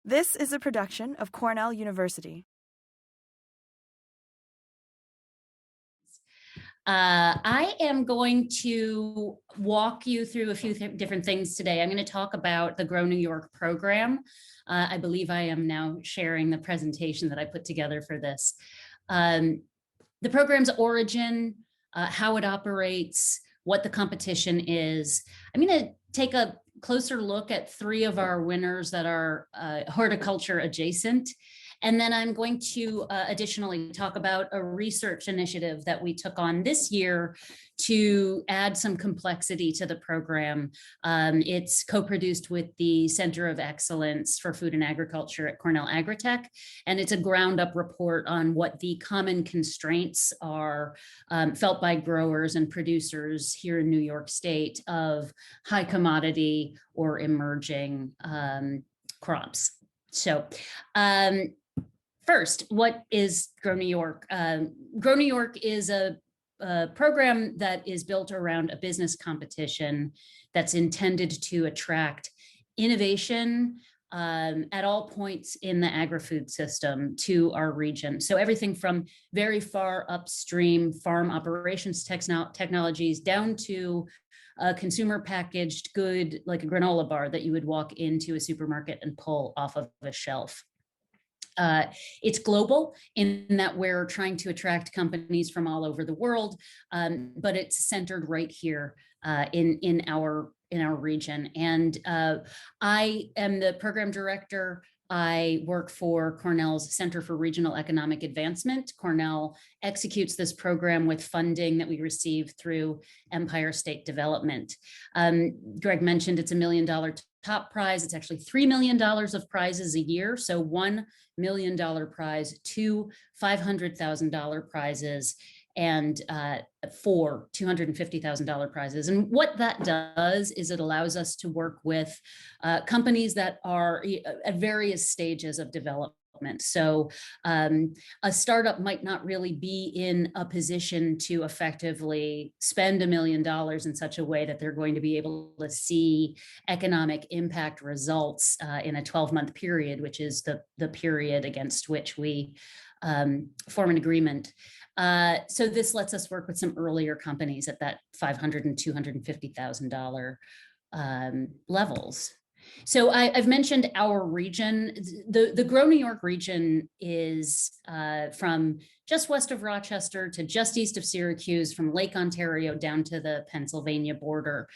This is a production of Cornell University. I am going to walk you through a few different things today. I'm going to talk about the Grow New York program. I believe I am now sharing the presentation that I put together for this. The program's origin, how it operates, what the competition is. I'm going to take a closer look at 3 of our winners that are horticulture adjacent. And then I'm going to additionally talk about a research initiative that we took on this year to add some complexity to the program. It's co-produced with the Center of Excellence for Food and Agriculture at Cornell Agritech, and it's a ground-up report on what the common constraints are felt by growers and producers here in New York State of high commodity or emerging crops. So first, what is Grow New York? Grow New York is a program that is built around a business competition that's intended to attract innovation at all points in the agri-food system to our region. So everything from very far upstream farm operations technologies down to a consumer packaged good like a granola bar that you would walk into a supermarket and pull off of a shelf. It's global in that we're trying to attract companies from all over the world, but it's centered right here in our region. And I am the program director. I work for Cornell's Center for Regional Economic Advancement. Cornell executes this program with funding that we receive through Empire State Development. Greg mentioned it's $1 million top prize. It's actually $3 million of prizes a year. So $1 million prize, 2 $500,000 prizes, and 4 $250,000 prizes. And what that does is it allows us to work with companies that are at various stages of development. So a startup might not really be in a position to effectively spend $1 million in such a way that they're going to be able to see economic impact results in a 12-month period, which is the period against which we form an agreement. So this lets us work with some earlier companies at that $500,000 and $250,000 levels. So I've mentioned our region. The Grow New York region is from just west of Rochester to just east of Syracuse, from Lake Ontario down to the Pennsylvania border.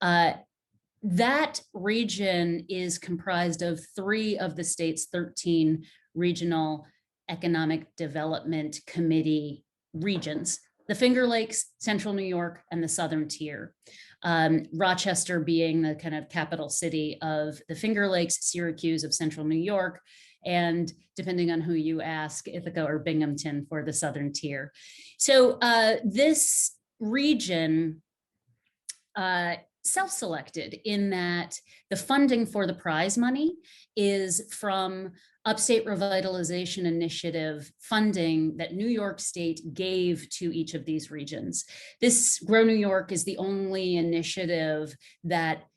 That region is comprised of 3 of the state's 13 regional Economic Development Committee regions: the Finger Lakes, Central New York, and the Southern Tier. Rochester being the kind of capital city of the Finger Lakes, Syracuse of Central New York, and depending on who you ask, Ithaca or Binghamton for the Southern Tier. So this region self-selected in that the funding for the prize money is from Upstate Revitalization Initiative funding that New York State gave to each of these regions. This Grow New York is the only initiative that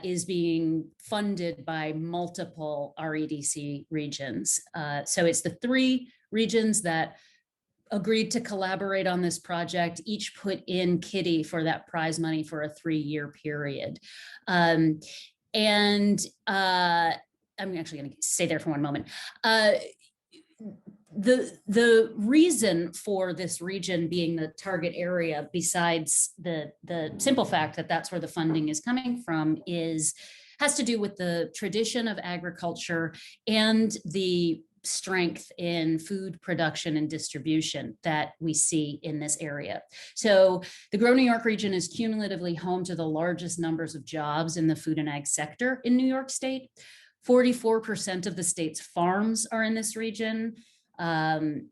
is being funded by multiple REDC regions. So it's the 3 regions that agreed to collaborate on this project, each put in kitty for that prize money for a 3-year period. I'm actually going to stay there for one moment. The reason for this region being the target area, besides the simple fact that that's where the funding is coming from, has to do with the tradition of agriculture and the strength in food production and distribution that we see in this area. So the Grow New York region is cumulatively home to the largest numbers of jobs in the food and ag sector in New York State. 44% of the state's farms are in this region. The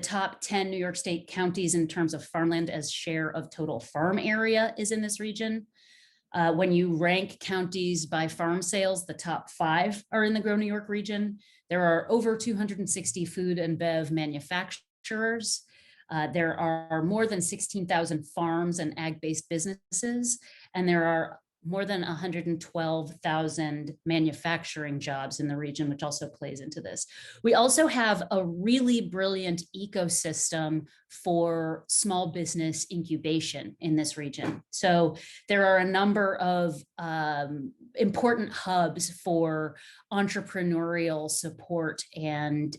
top 10 New York State counties in terms of farmland as share of total farm area is in this region. When you rank counties by farm sales, the top 5 are in the Grow New York region. There are over 260 food and bev manufacturers. There are more than 16,000 farms and ag-based businesses, and there are more than 112,000 manufacturing jobs in the region, which also plays into this. We also have a really brilliant ecosystem for small business incubation in this region. So there are a number of important hubs for entrepreneurial support and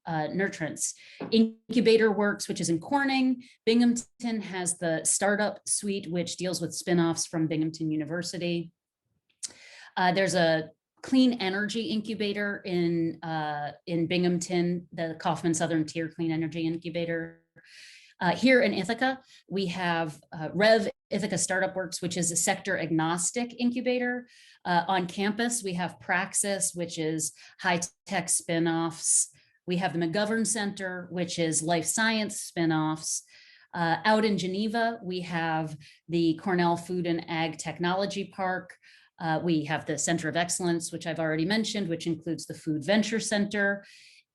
nurturance. Incubator Works, which is in Corning. Binghamton has the Startup Suite, which deals with spinoffs from Binghamton University. There's a clean energy incubator in Binghamton, the Kauffman Southern Tier Clean Energy Incubator. Here in Ithaca, we have Rev Ithaca Startup Works, which is a sector agnostic incubator. On campus, we have Praxis, which is high-tech spinoffs. We have the McGovern Center, which is life science spinoffs. Out in Geneva, we have the Cornell Food and Ag Technology Park. We have the Center of Excellence, which I've already mentioned, which includes the Food Venture Center.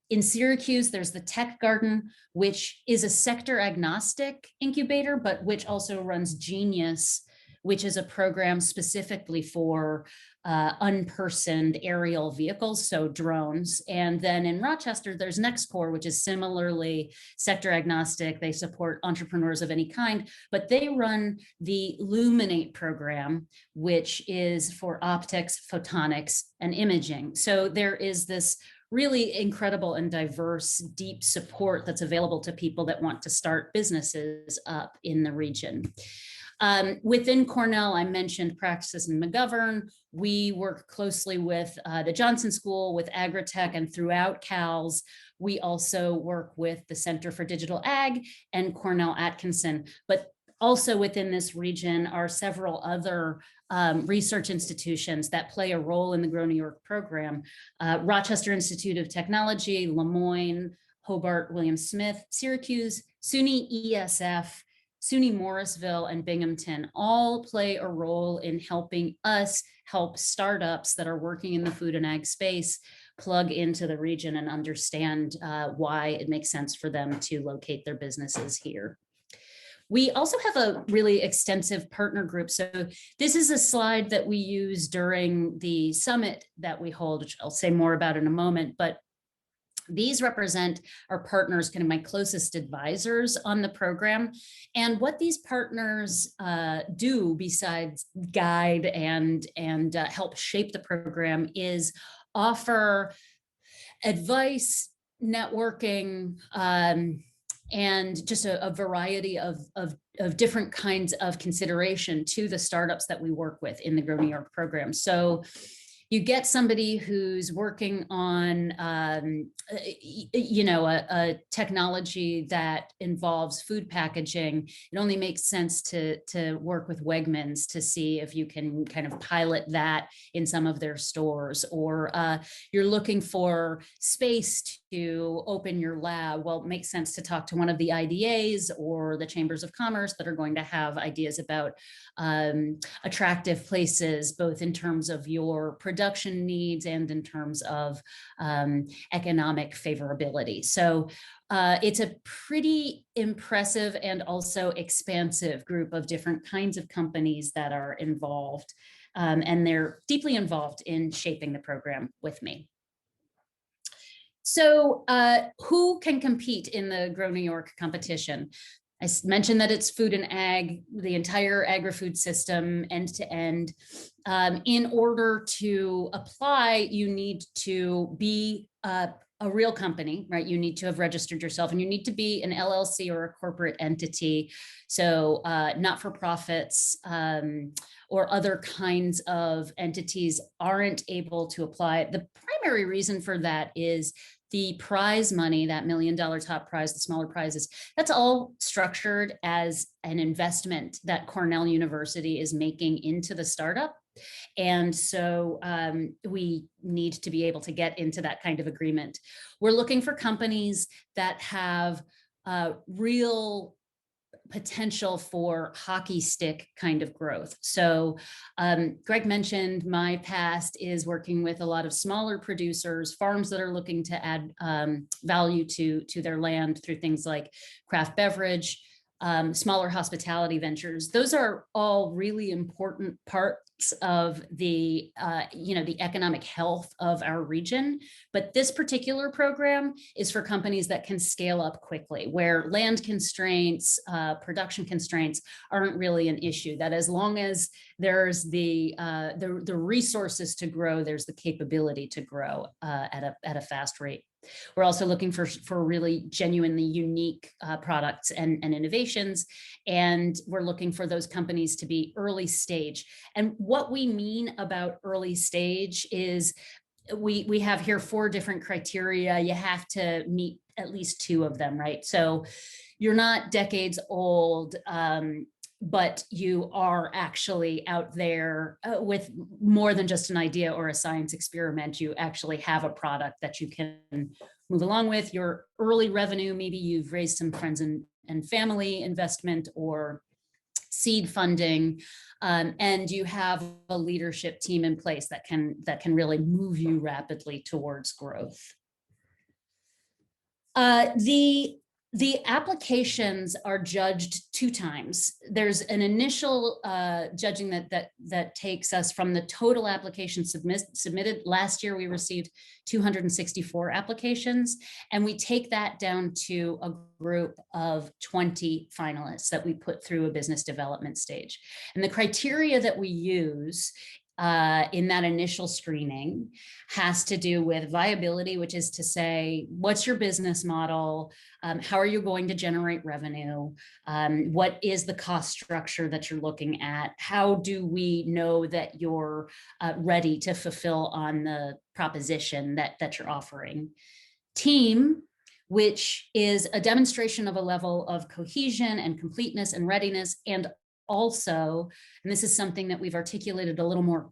In Syracuse, there's the Tech Garden, which is a sector agnostic incubator, but which also runs Genius, which is a program specifically for unpersoned aerial vehicles, so drones. And then in Rochester, there's NextCore, which is similarly sector agnostic. They support entrepreneurs of any kind, but they run the Luminate program, which is for optics, photonics, and imaging. So there is this really incredible and diverse, deep support that's available to people that want to start businesses up in the region. Within Cornell, I mentioned Praxis and McGovern. We work closely with the Johnson School, with Agritech, and throughout CALS. We also work with the Center for Digital Ag and Cornell Atkinson. But also within this region are several other research institutions that play a role in the Grow New York program. Rochester Institute of Technology, Lemoyne, Hobart, William Smith, Syracuse, SUNY ESF, SUNY Morrisville, and Binghamton all play a role in helping us help startups that are working in the food and ag space plug into the region and understand why it makes sense for them to locate their businesses here. We also have a really extensive partner group. So this is a slide that we use during the summit that we hold, which I'll say more about in a moment, but these represent our partners, kind of my closest advisors on the program. And what these partners do besides guide and help shape the program is offer advice, networking, and just a variety of different kinds of consideration to the startups that we work with in the Grow New York program. So you get somebody who's working on, a technology that involves food packaging. It only makes sense to work with Wegmans to see if you can kind of pilot that in some of their stores. Or you're looking for space to open your lab. Well, it makes sense to talk to one of the IDAs or the chambers of commerce that are going to have ideas about attractive places, both in terms of your production needs and in terms of economic favorability. So it's a pretty impressive and also expansive group of different kinds of companies that are involved, and they're deeply involved in shaping the program with me. So who can compete in the Grow New York competition? I mentioned that it's food and ag, the entire agri-food system, end to end. In order to apply, you need to be a real company, right? You need to have registered yourself, and you need to be an LLC or a corporate entity. So not-for-profits or other kinds of entities aren't able to apply. The primary reason for that is the prize money, that $1 million top prize, the smaller prizes, that's all structured as an investment that Cornell University is making into the startup. And so we need to be able to get into that kind of agreement. We're looking for companies that have real potential for hockey stick kind of growth. So Greg mentioned my past is working with a lot of smaller producers, farms that are looking to add value to their land through things like craft beverage. smaller hospitality ventures. Those are all really important parts of the, the economic health of our region. But this particular program is for companies that can scale up quickly, where land constraints, production constraints aren't really an issue. That as long as there's the resources to grow, there's the capability to grow at a fast rate. We're also looking for really genuinely unique products and innovations. And we're looking for those companies to be early stage. And what we mean about early stage is we have here 4 different criteria. You have to meet at least 2 of them, right? So you're not decades old, but you are actually out there with more than just an idea or a science experiment. You actually have a product that you can move along with. Your early revenue, maybe you've raised some friends and family investment or seed funding, and you have a leadership team in place that can really move you rapidly towards growth. The applications are judged 2 times. There's an initial judging that takes us from the total applications submitted. Last year, we received 264 applications, and we take that down to a group of 20 finalists that we put through a business development stage. And the criteria that we use in that initial screening has to do with viability, which is to say, what's your business model? How are you going to generate revenue? What is the cost structure that you're looking at? How do we know that you're ready to fulfill on the proposition that you're offering? Team, which is a demonstration of a level of cohesion and completeness and readiness, and also, and this is something that we've articulated a little more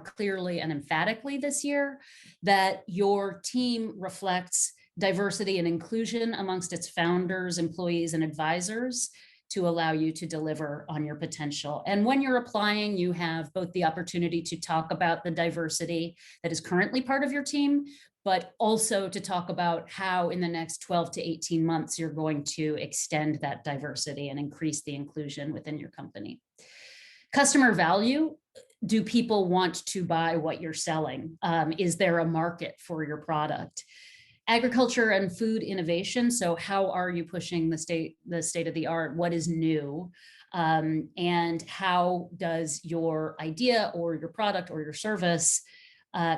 clearly and emphatically this year, that your team reflects diversity and inclusion amongst its founders, employees, and advisors to allow you to deliver on your potential. And when you're applying, you have both the opportunity to talk about the diversity that is currently part of your team, but also to talk about how in the next 12 to 18 months, you're going to extend that diversity and increase the inclusion within your company. Customer value. Do people want to buy what you're selling? Is there a market for your product? Agriculture and food innovation. So how are you pushing the state of the art? What is new? And how does your idea or your product or your service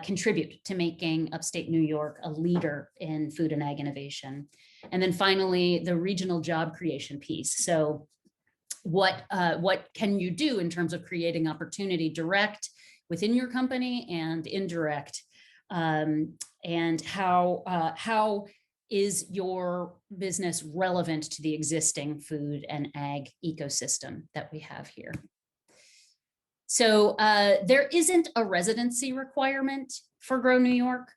contribute to making upstate New York a leader in food and ag innovation? And then finally, the regional job creation piece. So what can you do in terms of creating opportunity direct within your company and indirect? And how is your business relevant to the existing food and ag ecosystem that we have here? So there isn't a residency requirement for Grow New York.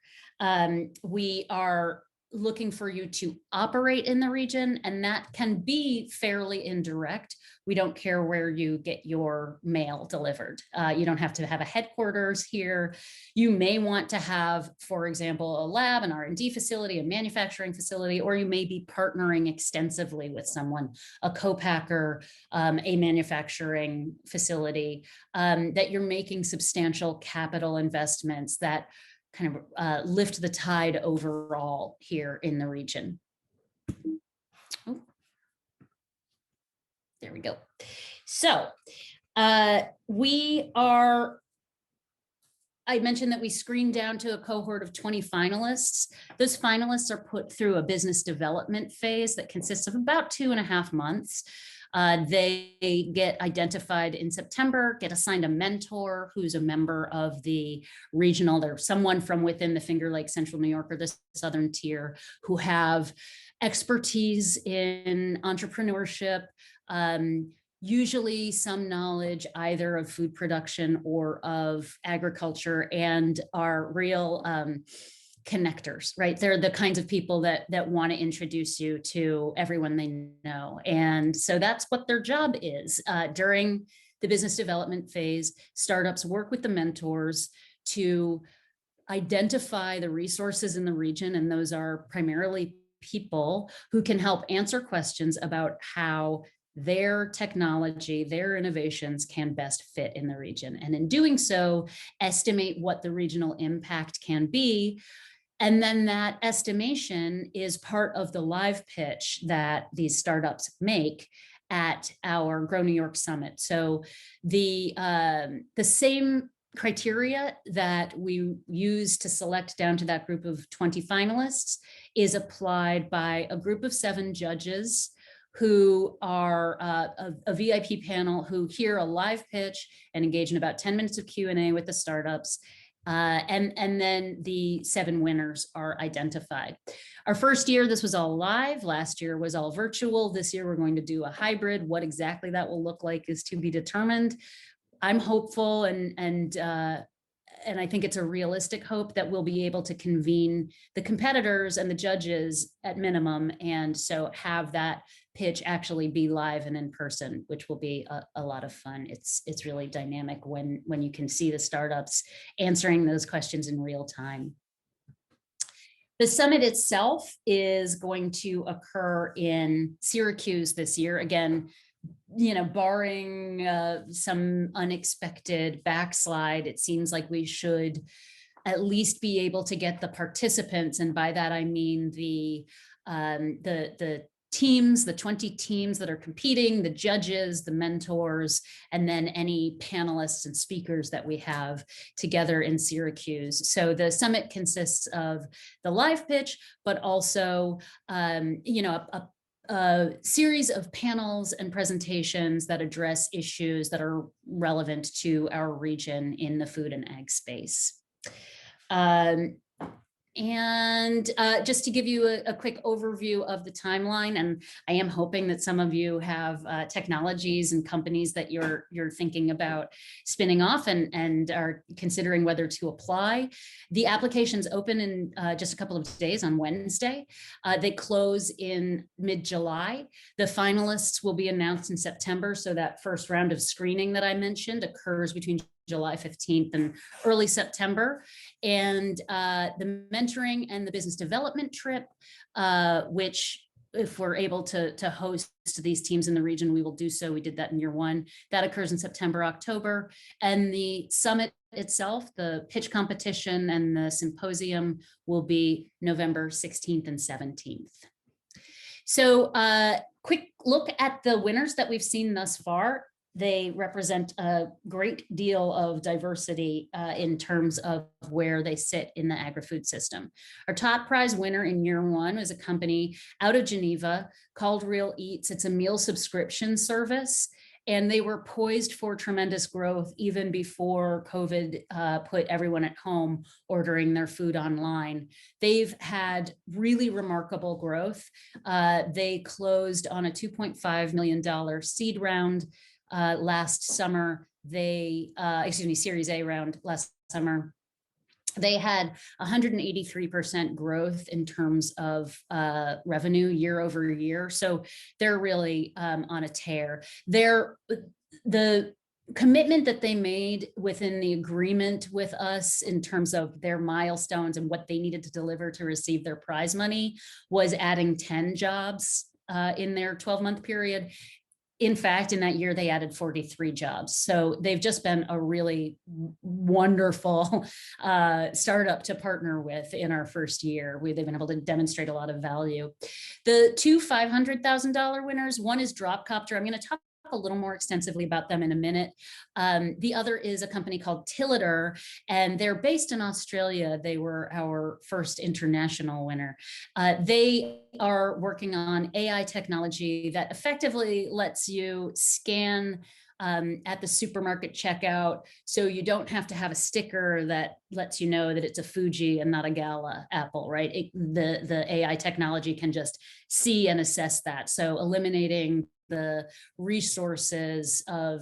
We are looking for you to operate in the region, and that can be fairly indirect. We don't care where you get your mail delivered. You don't have to have a headquarters here. You may want to have, for example, a lab, an R&D facility, a manufacturing facility, or you may be partnering extensively with someone, a co-packer, a manufacturing facility, that you're making substantial capital investments that kind of lift the tide overall here in the region. Oh, there we go. So I mentioned that we screened down to a cohort of 20 finalists. Those finalists are put through a business development phase that consists of about 2.5 months. They get identified in September, get assigned a mentor who's a member of the regional, there's someone from within the Finger Lakes, Central New York, or the Southern Tier, who have expertise in entrepreneurship, usually some knowledge either of food production or of agriculture, and are real connectors, right? They're the kinds of people that want to introduce you to everyone they know. And so that's what their job is. During the business development phase, startups work with the mentors to identify the resources in the region, and those are primarily people who can help answer questions about how their technology, their innovations can best fit in the region. And in doing so, estimate what the regional impact can be. And then that estimation is part of the live pitch that these startups make at our Grow New York Summit. So the same criteria that we use to select down to that group of 20 finalists is applied by a group of 7 judges who are a VIP panel who hear a live pitch and engage in about 10 minutes of Q&A with the startups. And then the 7 winners are identified. Our first year, this was all live. Last year was all virtual. This year, we're going to do a hybrid. What exactly that will look like is to be determined. I'm hopeful and I think it's a realistic hope that we'll be able to convene the competitors and the judges at minimum, and so have that pitch actually be live and in person, which will be a lot of fun. It's really dynamic when you can see the startups answering those questions in real time. The summit itself is going to occur in Syracuse this year. Again, barring some unexpected backslide, it seems like we should at least be able to get the participants, and by that I mean the teams, the 20 teams that are competing, the judges, the mentors, and then any panelists and speakers that we have together in Syracuse. So the summit consists of the live pitch, but also a series of panels and presentations that address issues that are relevant to our region in the food and ag space. And just to give you a quick overview of the timeline, and I am hoping that some of you have technologies and companies that you're thinking about spinning off and are considering whether to apply. The applications open in just a couple of days on Wednesday. They close in mid-July. The finalists will be announced in September, so that first round of screening that I mentioned occurs between July 15th and early September. And the mentoring and the business development trip, which if we're able to host these teams in the region, we will do so. We did that in year 1. That occurs in September, October. And the summit itself, the pitch competition and the symposium will be November 16th and 17th. So quick look at the winners that we've seen thus far. They represent a great deal of diversity in terms of where they sit in the agri-food system. Our top prize winner in year 1 was a company out of Geneva called Real Eats. It's a meal subscription service, and they were poised for tremendous growth even before COVID put everyone at home ordering their food online. They've had really remarkable growth. They closed on a $2.5 million seed round last summer. Series A round last summer. They had 183% growth in terms of revenue year over year. So they're really on a tear. The commitment that they made within the agreement with us in terms of their milestones and what they needed to deliver to receive their prize money was adding 10 jobs in their 12-month period. In fact, in that year, they added 43 jobs. So they've just been a really wonderful startup to partner with in our first year. They've been able to demonstrate a lot of value. The 2 $500,000 winners, one is Dropcopter. I'm going to talk a little more extensively about them in a minute. The other is a company called Tilliter, and they're based in Australia. They were our first international winner. They are working on AI technology that effectively lets you scan at the supermarket checkout, so you don't have to have a sticker that lets you know that it's a Fuji and not a Gala apple, right? The AI technology can just see and assess that. So eliminating the resources of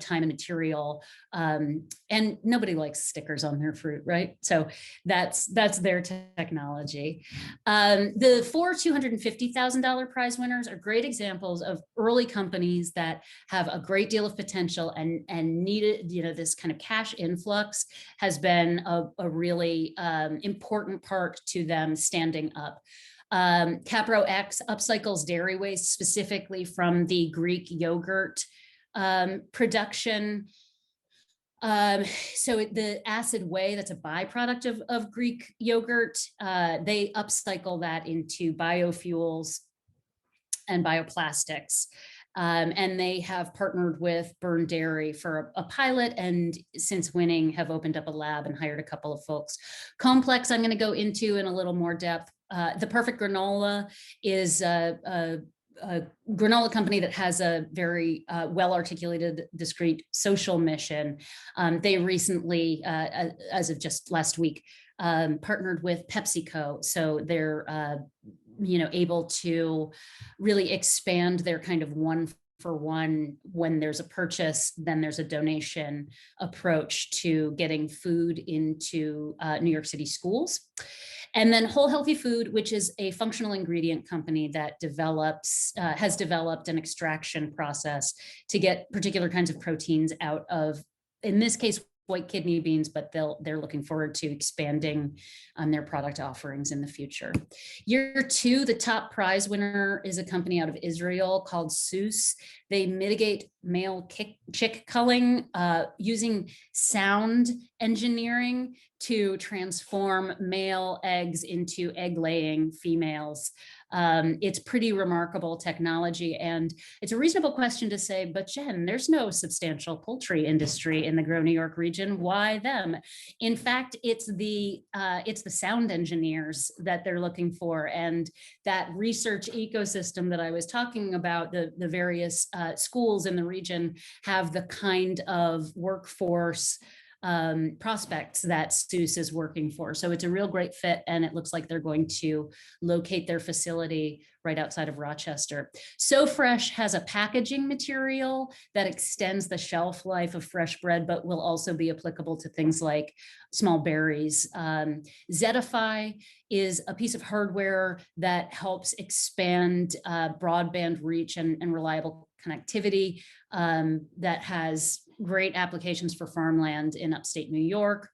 time and material, and nobody likes stickers on their fruit, right? So that's their technology. The 4 $250,000 prize winners are great examples of early companies that have a great deal of potential and needed, this kind of cash influx has been a really important part to them standing up. Capro X upcycles dairy waste specifically from the Greek yogurt production. So the acid whey, that's a byproduct of Greek yogurt, they upcycle that into biofuels and bioplastics. And they have partnered with Burn Dairy for a pilot, and since winning have opened up a lab and hired a couple of folks. Complex, I'm going to go into in a little more depth. The Perfect Granola is a granola company that has a very well-articulated, discrete social mission. They recently, as of just last week, partnered with PepsiCo. So they're able to really expand their kind of one for one, when there's a purchase, then there's a donation approach to getting food into New York City schools. And then Whole Healthy Food, which is a functional ingredient company that has developed an extraction process to get particular kinds of proteins out of, in this case, white kidney beans, but they're looking forward to expanding on their product offerings in the future. Year 2, the top prize winner is a company out of Israel called Seuss. They mitigate male chick culling using sound engineering to transform male eggs into egg-laying females. It's pretty remarkable technology, and it's a reasonable question to say, but Jen, there's no substantial poultry industry in the Grow New York region. Why them? In fact, it's the sound engineers that they're looking for, and that research ecosystem that I was talking about. The various schools in the region have the kind of workforce prospects that Seuss is working for. So it's a real great fit, and it looks like they're going to locate their facility right outside of Rochester. So Fresh has a packaging material that extends the shelf life of fresh bread, but will also be applicable to things like small berries. Zetify is a piece of hardware that helps expand broadband reach and reliable connectivity that has great applications for farmland in upstate New York.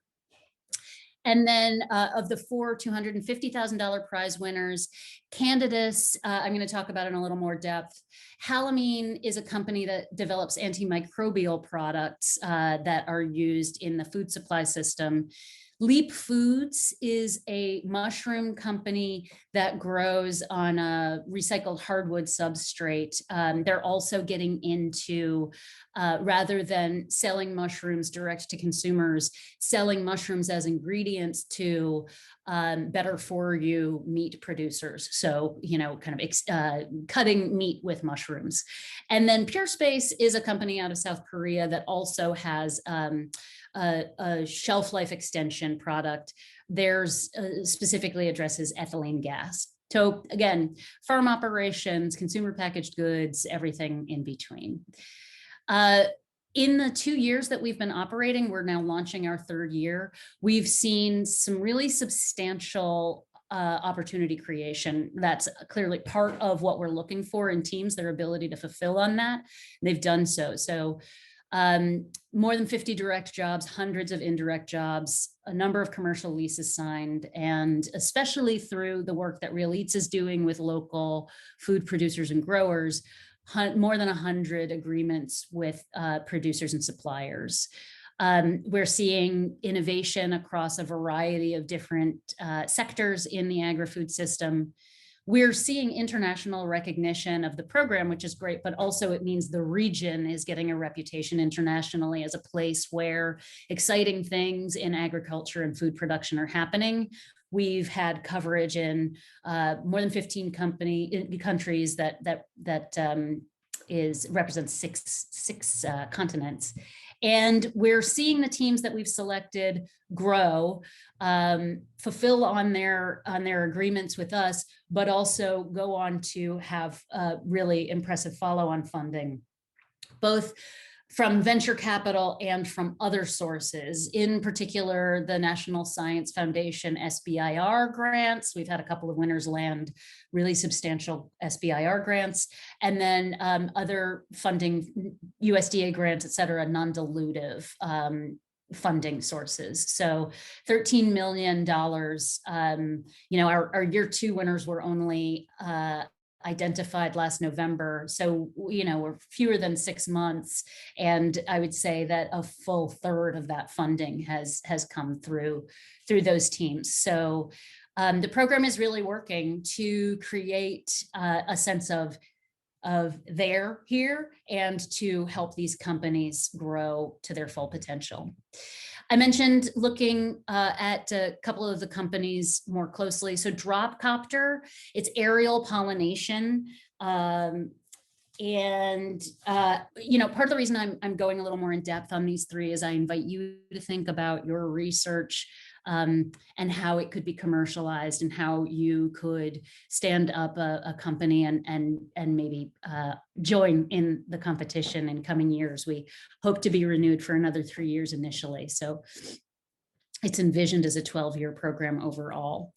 And then of the 4 $250,000 prize winners, Candidus, I'm going to talk about in a little more depth. Halamine is a company that develops antimicrobial products that are used in the food supply system. Leap Foods is a mushroom company that grows on a recycled hardwood substrate. They're also getting into, rather than selling mushrooms direct to consumers, selling mushrooms as ingredients to better for you meat producers. So, kind of cutting meat with mushrooms. And then Pure Space is a company out of South Korea that also has a shelf life extension product. Theirs specifically addresses ethylene gas. So again, farm operations, consumer packaged goods, everything in between. In the 2 years that we've been operating, we're now launching our 3rd year. We've seen some really substantial opportunity creation. That's clearly part of what we're looking for in teams, their ability to fulfill on that. They've done so. So more than 50 direct jobs, hundreds of indirect jobs, a number of commercial leases signed, and especially through the work that Real Eats is doing with local food producers and growers, more than 100 agreements with producers and suppliers. We're seeing innovation across a variety of different sectors in the agri-food system. We're seeing international recognition of the program, which is great, but also it means the region is getting a reputation internationally as a place where exciting things in agriculture and food production are happening. We've had coverage in more than 15 countries that represents six continents. And we're seeing the teams that we've selected grow, fulfill on their agreements with us, but also go on to have really impressive follow-on funding, both from venture capital and from other sources, in particular, the National Science Foundation SBIR grants. We've had a couple of winners land really substantial SBIR grants, and then other funding, USDA grants, et cetera, non-dilutive, funding sources. So $13 million, our year 2 winners were only identified last November. So, we're fewer than 6 months. And I would say that a full third of that funding has come through those teams. So the program is really working to create a sense of they're here and to help these companies grow to their full potential. I mentioned looking at a couple of the companies more closely. So Dropcopter, it's aerial pollination. Part of the reason I'm going a little more in depth on these 3 is I invite you to think about your research and how it could be commercialized and how you could stand up a company and maybe join in the competition in coming years. We hope to be renewed for another 3 years initially. So it's envisioned as a 12-year program overall.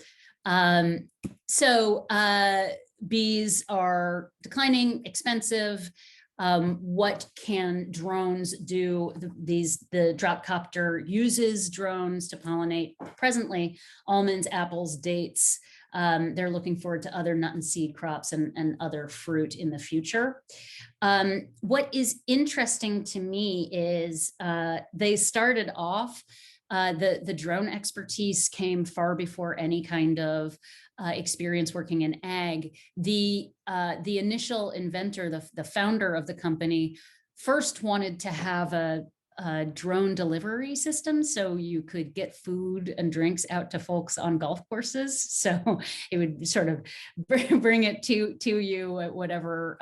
Bees are declining, expensive. What can drones do? The Dropcopter uses drones to pollinate presently almonds, apples, dates. They're looking forward to other nut and seed crops and other fruit in the future. What is interesting to me is they started off, the drone expertise came far before any kind of experience working in ag. The initial inventor, the founder of the company, first wanted to have a drone delivery system so you could get food and drinks out to folks on golf courses. So it would sort of bring it to you at whatever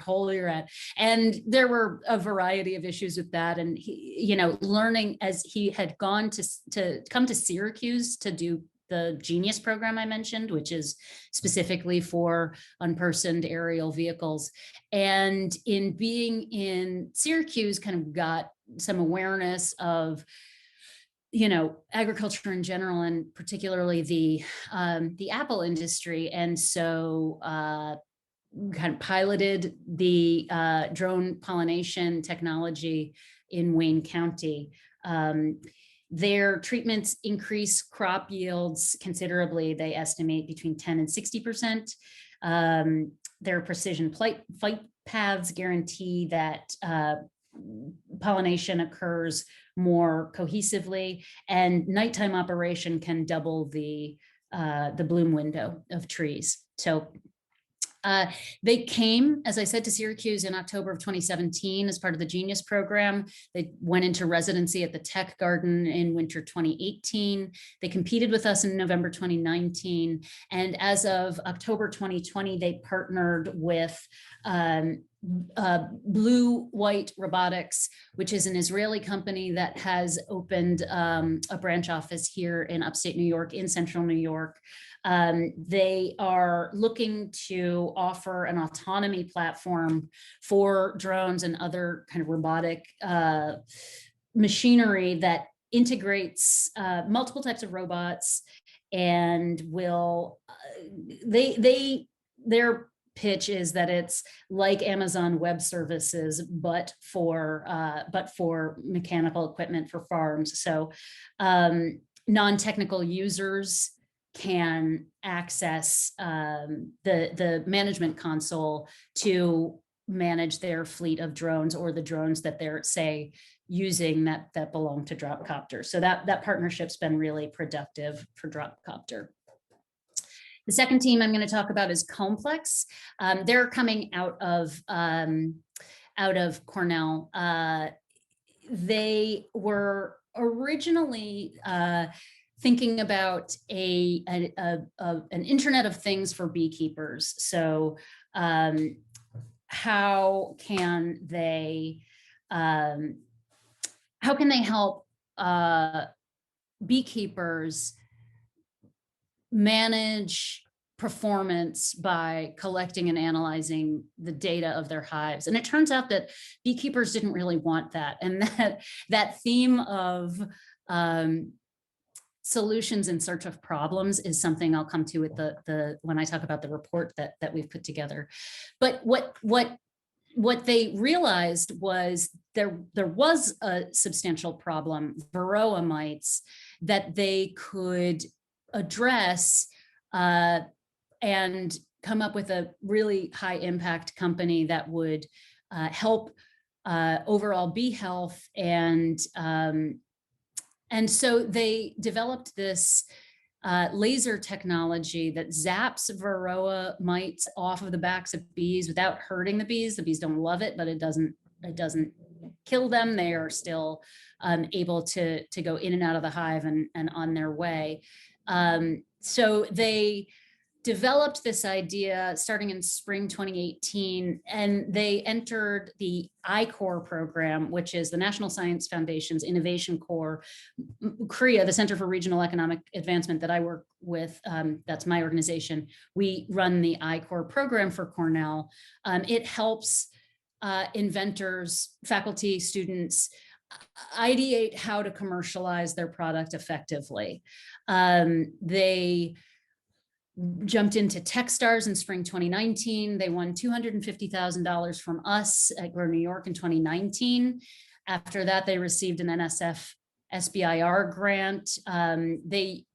hole you're at. And there were a variety of issues with that. And he, learning as he had gone to come to Syracuse to do the Genius program I mentioned, which is specifically for unpersoned aerial vehicles. And in being in Syracuse, kind of got some awareness of, agriculture in general, and particularly the apple industry. And so kind of piloted the drone pollination technology in Wayne County. Their treatments increase crop yields considerably. They estimate between 10 and 60%. Their precision flight paths guarantee that pollination occurs more cohesively, and nighttime operation can double the bloom window of trees. So they came, as I said, to Syracuse in October of 2017 as part of the Genius program. They went into residency at the Tech Garden in winter 2018. They competed with us in November 2019. And as of October 2020, they partnered with Blue White Robotics, which is an Israeli company that has opened a branch office here in upstate New York, in central New York. They are looking to offer an autonomy platform for drones and other kind of robotic machinery that integrates multiple types of robots and will, their pitch is that it's like Amazon Web Services, but for mechanical equipment for farms. So non-technical users can access the management console to manage their fleet of drones, or the drones that they're, say, using that belong to Dropcopter. So that partnership's been really productive for Dropcopter. The second team I'm going to talk about is Complex. They're coming out of Cornell. They were originally thinking about an Internet of Things for beekeepers. So how can they help beekeepers manage performance by collecting and analyzing the data of their hives? And it turns out that beekeepers didn't really want that. And that theme of solutions in search of problems is something I'll come to with when I talk about the report that we've put together. But what what they realized was there was a substantial problem, Varroa mites, that they could address and come up with a really high impact company that would help overall bee health. And so they developed this laser technology that zaps Varroa mites off of the backs of bees without hurting the bees. The bees don't love it, but it doesn't kill them. They are still able to go in and out of the hive and on their way. So they developed this idea starting in spring 2018, and they entered the I-Corps program, which is the National Science Foundation's Innovation Corps. CREA, the Center for Regional Economic Advancement that I work with, that's my organization. We run the I-Corps program for Cornell. It helps inventors, faculty, students ideate how to commercialize their product effectively. They jumped into Techstars in spring 2019. They won $250,000 from us at Grow New York in 2019. After that, they received an NSF SBIR grant. They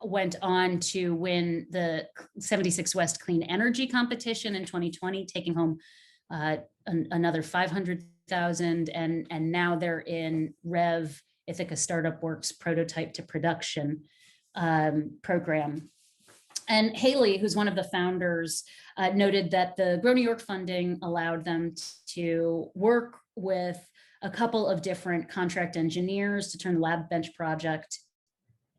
went on to win the 76 West Clean Energy competition in 2020, taking home another $500,000. And now they're in REV, Ithaca Startup Works prototype to production program. And Haley, who's one of the founders, noted that the Grow New York funding allowed them to work with a couple of different contract engineers to turn the lab bench project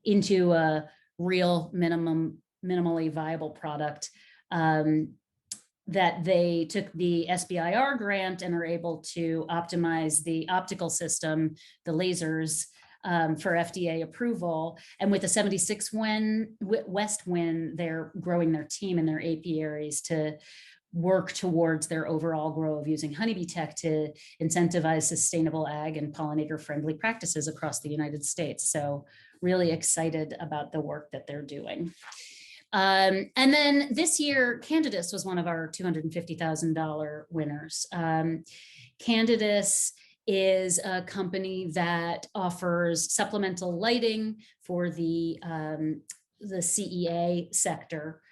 into a real minimally viable product. That they took the SBIR grant and are able to optimize the optical system, the lasers, for FDA approval. And with the 76 West win, they're growing their team and their apiaries to work towards their overall goal of using honeybee tech to incentivize sustainable ag and pollinator friendly practices across the United States. So really excited about the work that they're doing. And then this year, Candidus was one of our $250,000 winners. Candidus is a company that offers supplemental lighting for the CEA sector.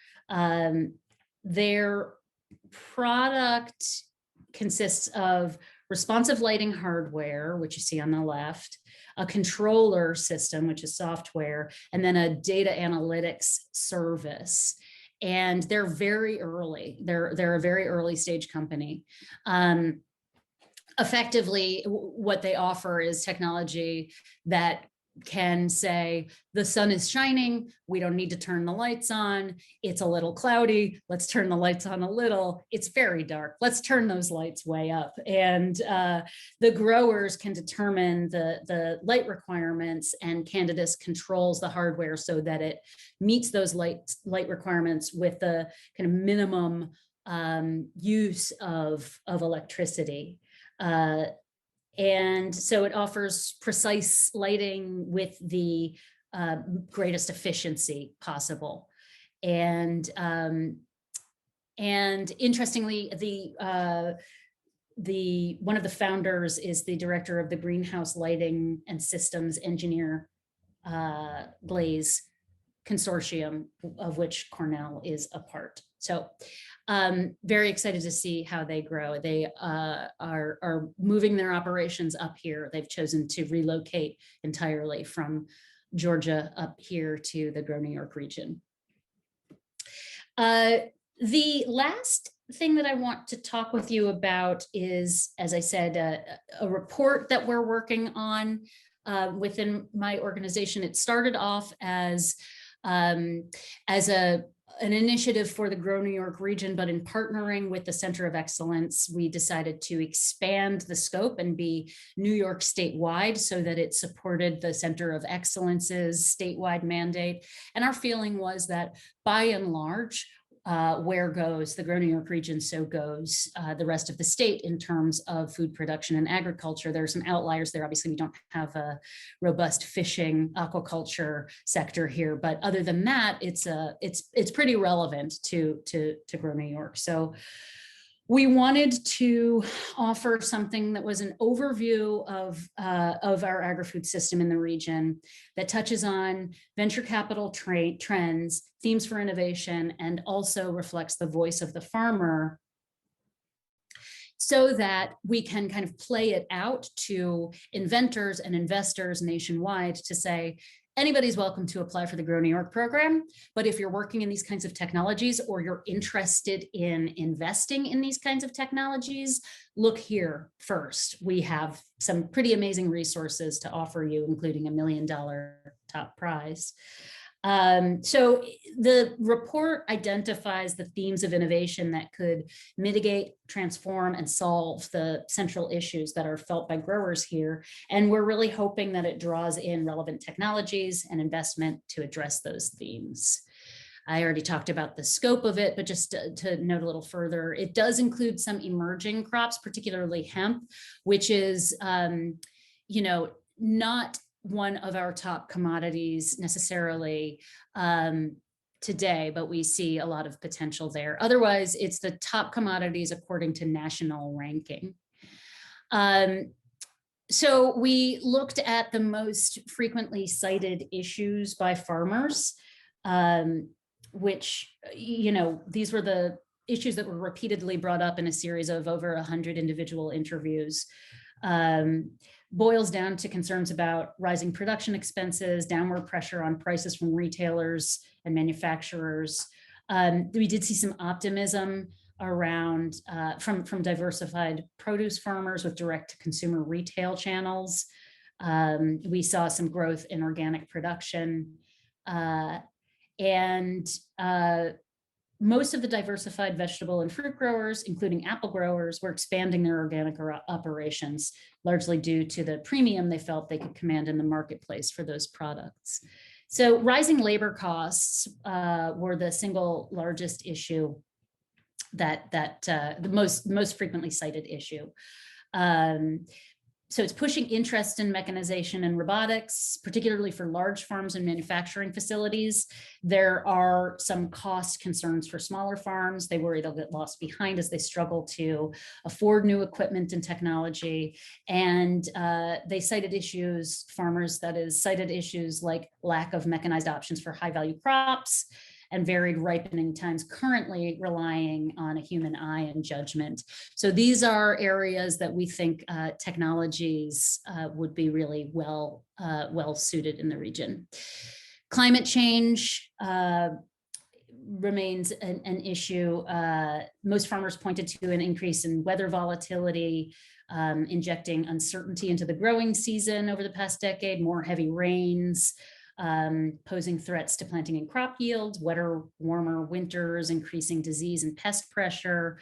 Their product consists of responsive lighting hardware, which you see on the left, a controller system, which is software, and then a data analytics service. And they're very early. They're a very early stage company. Effectively, what they offer is technology that can say, the sun is shining, we don't need to turn the lights on, it's a little cloudy, let's turn the lights on a little, it's very dark, let's turn those lights way up. And the growers can determine the light requirements, and Candidus controls the hardware so that it meets those light requirements with the kind of minimum use of electricity. And so it offers precise lighting with the greatest efficiency possible. And interestingly, one of the founders is the director of the Greenhouse Lighting and Systems Engineer Glaze Consortium, of which Cornell is a part. So very excited to see how they grow. They are moving their operations up here. They've chosen to relocate entirely from Georgia up here to the Grow New York region. The last thing that I want to talk with you about is, as I said, a report that we're working on within my organization. It started off as an initiative for the Grow New York region, but in partnering with the Center of Excellence, we decided to expand the scope and be New York statewide so that it supported the Center of Excellence's statewide mandate. And our feeling was that by and large, where goes the Grow New York region, so goes the rest of the state in terms of food production and agriculture. There are some outliers there. Obviously, we don't have a robust fishing aquaculture sector here, but other than that, it's pretty relevant to Grow New York. So We wanted to offer something that was an overview of our agri-food system in the region that touches on venture capital trends, themes for innovation, and also reflects the voice of the farmer, so that we can kind of play it out to inventors and investors nationwide to say, anybody's welcome to apply for the Grow New York program, but if you're working in these kinds of technologies or you're interested in investing in these kinds of technologies, look here first. We have some pretty amazing resources to offer you, including $1 million top prize. So the report identifies the themes of innovation that could mitigate, transform, and solve the central issues that are felt by growers here. And we're really hoping that it draws in relevant technologies and investment to address those themes. I already talked about the scope of it, but just to note a little further, it does include some emerging crops, particularly hemp, which is, not one of our top commodities necessarily today, but we see a lot of potential there. Otherwise, it's the top commodities according to national ranking. So we looked at the most frequently cited issues by farmers, which, these were the issues that were repeatedly brought up in a series of over 100 individual interviews. Boils down to concerns about rising production expenses, downward pressure on prices from retailers and manufacturers. We did see some optimism around from diversified produce farmers with direct-to-consumer retail channels. We saw some growth in organic production, and most of the diversified vegetable and fruit growers, including apple growers, were expanding their organic operations, largely due to the premium they felt they could command in the marketplace for those products. So rising labor costs were the single largest issue, the most frequently cited issue. So it's pushing interest in mechanization and robotics, particularly for large farms and manufacturing facilities. There are some cost concerns for smaller farms. They worry they'll get lost behind as they struggle to afford new equipment and technology. And they cited issues, cited issues like lack of mechanized options for high value crops, and varied ripening times, currently relying on a human eye and judgment. So these are areas that we think technologies would be really well suited in the region. Climate change remains an issue. Most farmers pointed to an increase in weather volatility, injecting uncertainty into the growing season over the past decade, more heavy rains, posing threats to planting and crop yields, wetter, warmer winters, increasing disease and pest pressure,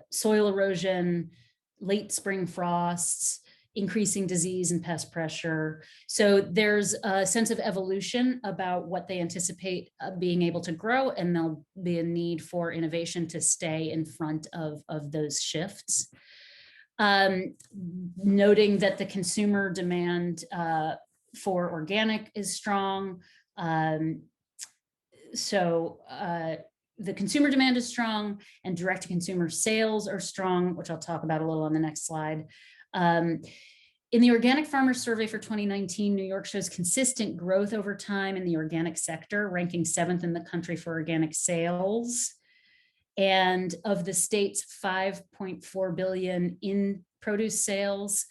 soil erosion, late spring frosts, increasing disease and pest pressure. So there's a sense of evolution about what they anticipate being able to grow, and there'll be a need for innovation to stay in front of those shifts. Noting that the consumer demand for organic is strong. The consumer demand is strong and direct-to-consumer sales are strong, which I'll talk about a little on the next slide. In the Organic Farmers Survey for 2019, New York shows consistent growth over time in the organic sector, ranking 7th in the country for organic sales. And of the state's $5.4 billion in produce sales,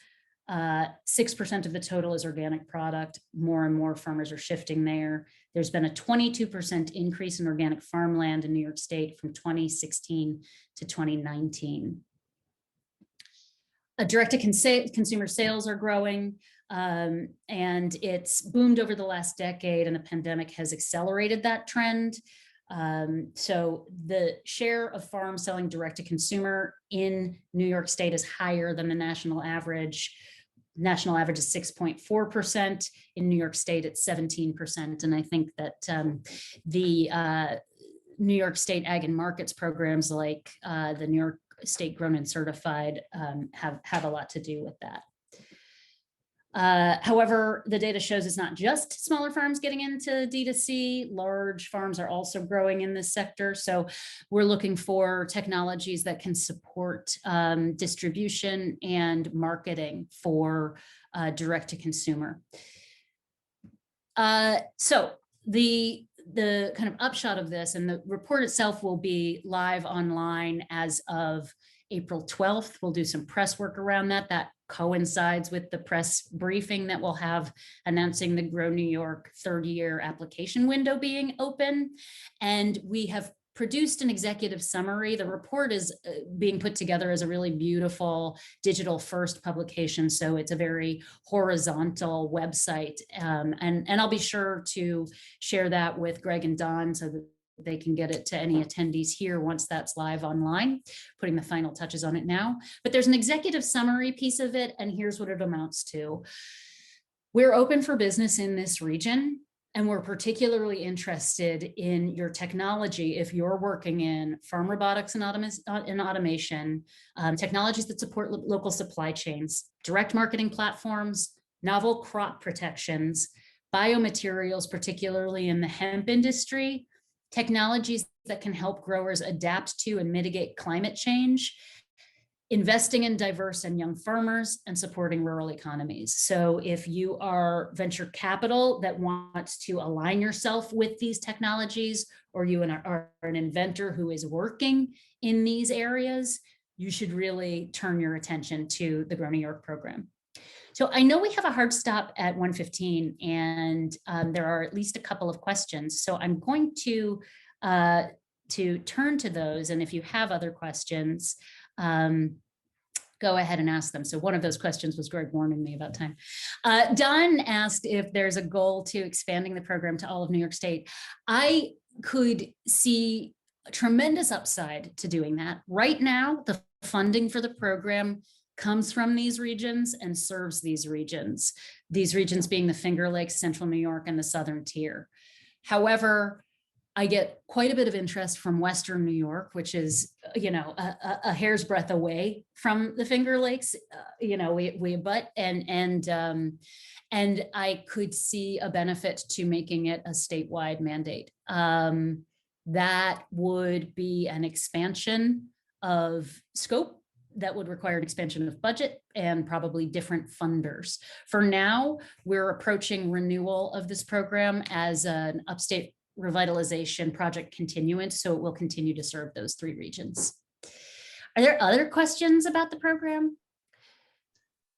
6% of the total is organic product. More and more farmers are shifting there. There's been a 22% increase in organic farmland in New York State from 2016 to 2019. Direct-to-consumer sales are growing, and it's boomed over the last decade, and the pandemic has accelerated that trend. So the share of farms selling direct-to-consumer in New York State is higher than the national average. National average is 6.4%. In New York State, it's 17%. And I think that the New York State Ag and Markets programs like the New York State Grown and Certified have a lot to do with that. However, the data shows it's not just smaller farms getting into D2C. Large farms are also growing in this sector. So we're looking for technologies that can support distribution and marketing for direct to consumer. So the kind of upshot of this, and the report itself will be live online as of April 12th. We'll do some press work around that. That coincides with the press briefing that we'll have announcing the Grow New York third-year application window being open. And we have produced an executive summary. The report is being put together as a really beautiful digital first publication. So it's a very horizontal website. And I'll be sure to share that with Greg and Don so that they can get it to any attendees here once that's live online, putting the final touches on it now. But there's an executive summary piece of it, and here's what it amounts to. We're open for business in this region, and we're particularly interested in your technology if you're working in farm robotics and automation, technologies that support local supply chains, direct marketing platforms, novel crop protections, biomaterials, particularly in the hemp industry, technologies that can help growers adapt to and mitigate climate change, investing in diverse and young farmers, and supporting rural economies. So if you are venture capital that wants to align yourself with these technologies, or you are an inventor who is working in these areas, you should really turn your attention to the Grow New York program. So I know we have a hard stop at 1:15, and there are at least a couple of questions. So I'm going to turn to those. And if you have other questions, go ahead and ask them. So one of those questions was Greg warning me about time. Don asked if there's a goal to expanding the program to all of New York State. I could see a tremendous upside to doing that. Right now, the funding for the program comes from these regions and serves these regions being the Finger Lakes, Central New York, and the Southern Tier. However, I get quite a bit of interest from Western New York, which is, a hair's breadth away from the Finger Lakes. We abut, and I could see a benefit to making it a statewide mandate. That would be an expansion of scope. That would require an expansion of budget and probably different funders. For now, we're approaching renewal of this program as an upstate revitalization project continuance, so it will continue to serve those three regions. Are there other questions about the program?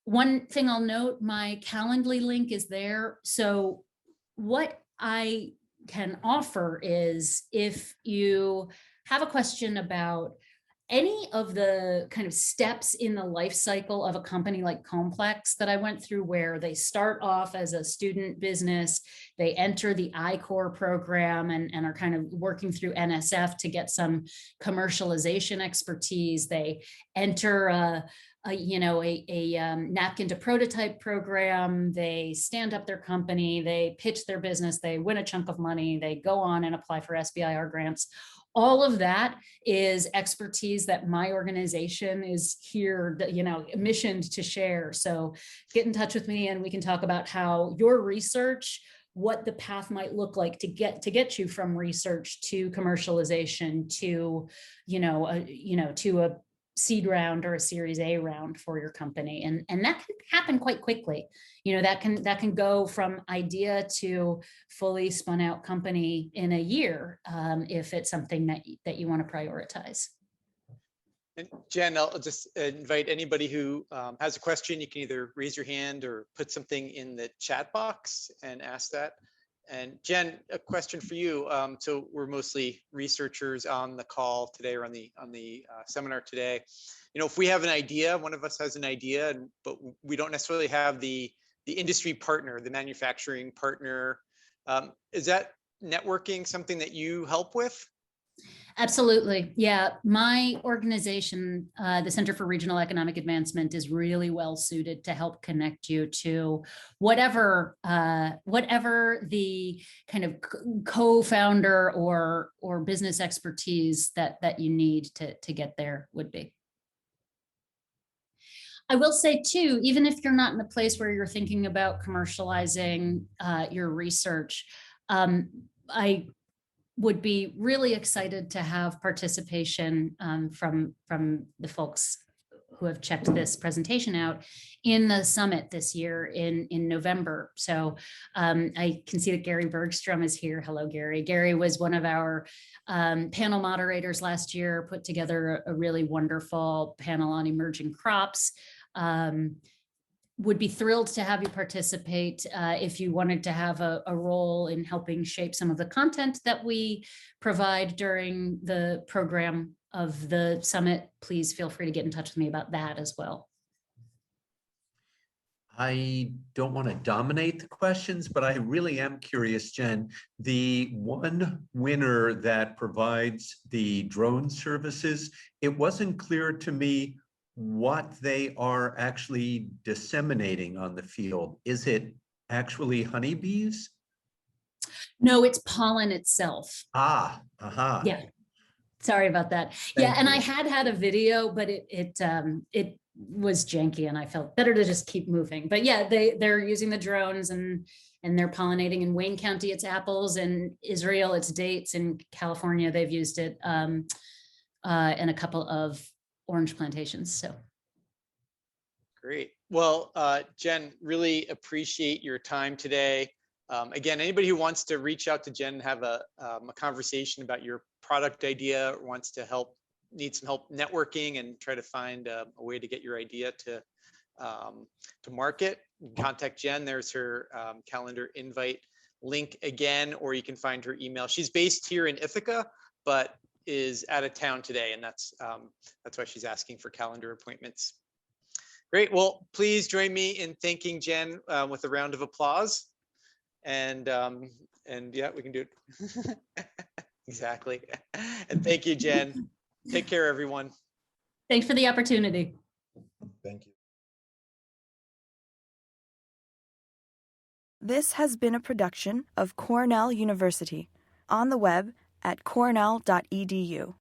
One thing I'll note, my Calendly link is there. So what I can offer is, if you have a question about any of the kind of steps in the life cycle of a company like Complex that I went through, where they start off as a student business, they enter the I-Corps program and are kind of working through NSF to get some commercialization expertise. They enter a napkin to prototype program. They stand up their company, they pitch their business, they win a chunk of money, they go on and apply for SBIR grants. All of that is expertise that my organization is here, missioned to share. So get in touch with me and we can talk about how your research, what the path might look like to get you from research to commercialization to, to a seed round or a Series A round for your company. And that can happen quite quickly. That can go from idea to fully spun out company in a year, if it's something that you want to prioritize. And Jen, I'll just invite anybody who has a question. You can either raise your hand or put something in the chat box and ask that. And Jen, a question for you. So we're mostly researchers on the call today, or on the seminar today. If we have an idea, one of us has an idea, but we don't necessarily have the industry partner, the manufacturing partner. Is that networking something that you help with? Absolutely. Yeah. My organization, the Center for Regional Economic Advancement, is really well suited to help connect you to whatever the kind of co-founder or business expertise that you need to get there would be. I will say too, even if you're not in a place where you're thinking about commercializing your research, I would be really excited to have participation from the folks who have checked this presentation out in the summit this year in November. So I can see that Gary Bergstrom is here. Hello, Gary. Gary was one of our panel moderators last year, put together a really wonderful panel on emerging crops. Would be thrilled to have you participate. If you wanted to have a role in helping shape some of the content that we provide during the program of the summit, please feel free to get in touch with me about that as well. I don't want to dominate the questions, but I really am curious, Jen. The one winner that provides the drone services, it wasn't clear to me what they are actually disseminating on the field. Is it actually honeybees? No, it's pollen itself. Ah, aha. Yeah. Sorry about that. Thank Yeah, and you. I had a video, but it was janky, and I felt better to just keep moving. But yeah, they're using the drones and they're pollinating in Wayne County. It's apples, in Israel it's dates, in California they've used it, and a couple of orange plantations. So Great. Well, Jen, really appreciate your time today. Again, anybody who wants to reach out to Jen and have a conversation about your product idea, or wants to need some help networking and try to find a way to get your idea to market, contact Jen. There's her calendar invite link again, or you can find her email. She's based here in Ithaca, but is out of town today, and that's why she's asking for calendar appointments. Great. Well, please join me in thanking Jen with a round of applause. And yeah, we can do it. Exactly. And thank you, Jen. Take care, everyone. thanks for the opportunity. Thank you. This has been a production of Cornell University, on the web at cornell.edu.